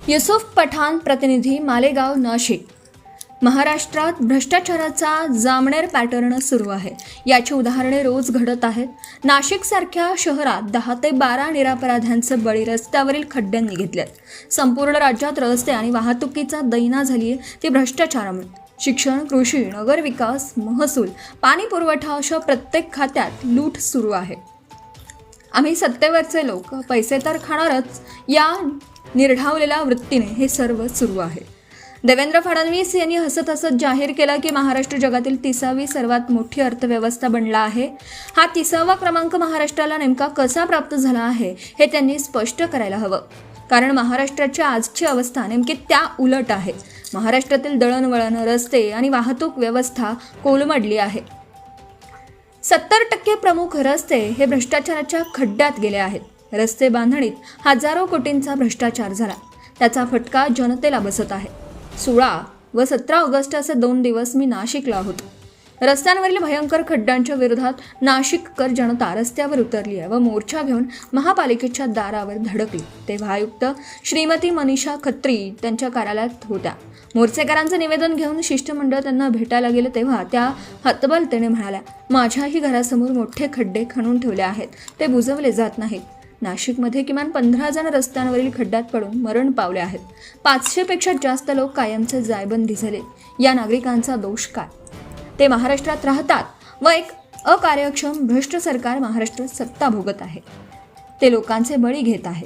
युसुफ पठाण, प्रतिनिधी, मालेगाव, नाशिक। महाराष्ट्रात भ्रष्टाचाराचा जामनेर पॅटर्न सुरू आहे। याची उदाहरणे रोज घडत आहेत। नाशिकसारख्या शहरात 10 ते 12 निरपराध्यांचे बळी रस्त्यावरील खड्ड्यांनी घेतलेत। संपूर्ण राज्यात रस्ते आणि वाहतुकीचा दैना झाली आहे ती भ्रष्टाचारामुळे। शिक्षण, कृषी, नगर विकास, महसूल, पाणी पुरवठा अशा प्रत्येक खात्यात लूट सुरू आहे। आम्ही सत्तेवरचे लोक पैसे तर खाणारच या निर्ढावलेल्या वृत्तीने हे सर्व सुरू आहे। देवेंद्र फडणवीस यांनी हसत हसत जाहीर केलं की महाराष्ट्र जगातील 30वी सर्वात मोठी अर्थव्यवस्था बनला आहे। हा 30वा क्रमांक महाराष्ट्राला नेमका कसा प्राप्त झाला आहे हे त्यांनी स्पष्ट करायला हवं, कारण महाराष्ट्राची आजची अवस्था नेमकी त्या उलट आहे। महाराष्ट्रातील दळणवळण, रस्ते आणि वाहतूक व्यवस्था कोलमडली आहे। 70% प्रमुख रस्ते हे भ्रष्टाचाराच्या खड्ड्यात गेले आहेत। रस्ते बांधणीत हजारो कोटींचा भ्रष्टाचार झाला, त्याचा फटका जनतेला बसत आहे। 16 व 17 ऑगस्ट असे 2 दिवस मी नाशिकला होतो। रस्त्यांवरील भयंकर खड्ड्यांच्या विरोधात नाशिककर जनता रस्त्यावर उतरली आहे व मोर्चा घेऊन महापालिकेच्या दारावर धडकली। तेव्हा आयुक्त श्रीमती मनीषा खत्री त्यांच्या कार्यालयात होत्या। मोर्चेकरांचं निवेदन घेऊन शिष्टमंडळ त्यांना भेटायला गेले तेव्हा त्या हतबलतेने म्हणाल्या, माझ्याही घरासमोर मोठे खड्डे खणून ठेवले आहेत, ते बुजवले जात नाहीत। नाशिकमध्ये किमान 15 जण रस्त्यांवरील खड्ड्यात पडून मरण पावले आहेत। 500 पेक्षा जास्त लोक कायमचे जायबंदी झाले। या नागरिकांचा दोष काय? ते महाराष्ट्रात राहतात व एक अकार्यक्षम भ्रष्ट सरकार महाराष्ट्रात सत्ता भोगत आहे। ते लोकांचे बळी घेत आहे।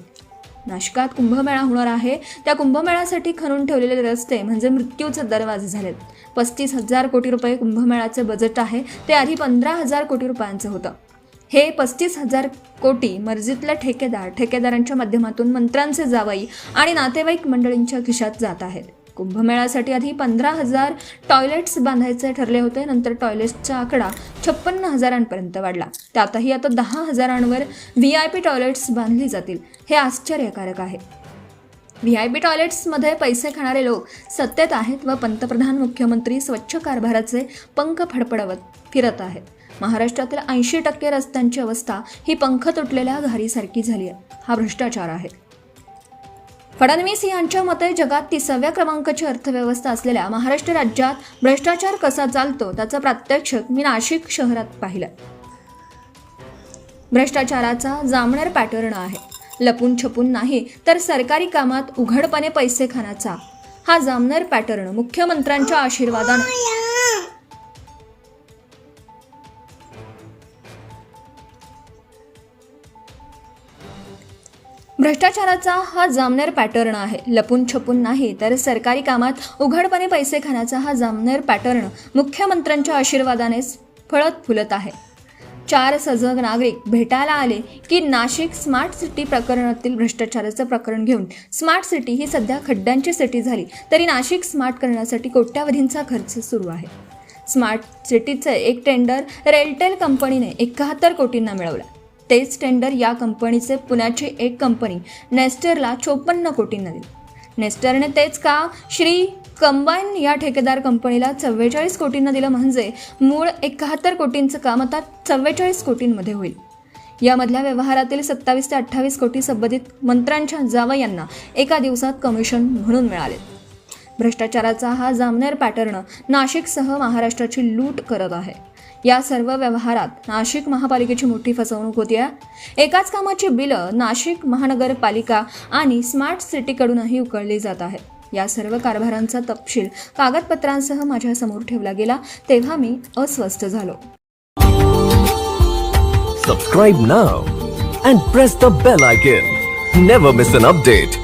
नाशिकात कुंभमेळा होणार आहे, त्या कुंभमेळ्यासाठी खणून ठेवलेले रस्ते म्हणजे मृत्यूचे दरवाजे झालेत। 35,000 कोटी रुपये कुंभमेळ्याचे बजेट आहे, ते आधी 15,000 कोटी रुपयांचं होतं। हे 35,000 कोटी मर्जीतल्या ठेकेदारांच्या माध्यमातून मंत्र्यांचे जावई आणि नातेवाईक मंडळींच्या खिशात जात आहेत। कुंभमेळ्यासाठी आधी 15,000 टॉयलेट्स बांधायचे ठरले होते, नंतर टॉयलेट्सचा आकडा 56,000पर्यंत वाढला। त्यातही आता 10,000वर VIP टॉयलेट्स बांधली जातील। हे आश्चर्यकारक आहे। VIP टॉयलेट्समध्ये पैसे खाणारे लोक सत्तेत आहेत व पंतप्रधान, मुख्यमंत्री स्वच्छ कारभाराचे पंख फडफडवत फिरत आहेत। महाराष्ट्रातील 80% रस्त्यांची अवस्था ही पंख तुटलेल्या घारीसारखी झाली आहे। हा भ्रष्टाचार आहे। फडणवीस यांच्या मते जगात 30व्या क्रमांकाची अर्थव्यवस्था असलेल्या महाराष्ट्र राज्यात भ्रष्टाचार कसा चालतो त्याचा प्रात्यक्षिक मी नाशिक शहरात पाहिलं। भ्रष्टाचाराचा जामनेर पॅटर्न आहे। लपून छपून नाही तर सरकारी कामात उघडपणे पैसे खाण्याचा हा जामनेर पॅटर्न मुख्यमंत्र्यांच्या आशीर्वादाने भ्रष्टाचाराचा हा जामनेर पॅटर्न आहे। लपून छपून नाही तर सरकारी कामात उघडपणे पैसे खाण्याचा हा जामनेर पॅटर्न मुख्यमंत्र्यांच्या आशीर्वादाने फळत फुलत आहे। 4 सजग नागरिक भेटायला आले की नाशिक स्मार्ट सिटी प्रकरणातील भ्रष्टाचाराचं प्रकरण घेऊन स्मार्ट सिटी ही सध्या खड्ड्यांची सिटी झाली तरी नाशिक स्मार्ट करण्यासाठी कोट्यावधींचा खर्च सुरू आहे। स्मार्ट सिटीचे एक टेंडर रेलटेल कंपनीने 71 कोटींना मिळवलं। तेच टेंडर या कंपनीचे पुण्याची एक कंपनी नेस्टरला 54 कोटींना दिले। नेस्टरने तेच का श्री कंबाईन या ठेकेदार कंपनीला 44 कोटींना दिलं, म्हणजे मूळ 71 कोटींचं काम आता 44 कोटींमध्ये होईल। यामधल्या व्यवहारातील 27 ते 28 कोटी संबंधित मंत्र्यांच्या जावयांना एका दिवसात कमिशन म्हणून मिळाले। भ्रष्टाचाराचा हा जामनेर पॅटर्न नाशिकसह महाराष्ट्राची लूट करत आहे। या सर्व व्यवहारात नाशिक महापालिकेची मोठी फसवणूक होतीये। एकाच कामाची बिलं नाशिक महानगरपालिका आणि स्मार्ट सिटीकडूनही उकळली जात आहेत। या सर्व कारभारांचा तपशील कागदपत्रांसह माझ्या समोर ठेवला गेला तेव्हा मी अस्वस्थ झालो। Subscribe now and press the bell icon. Never miss an update.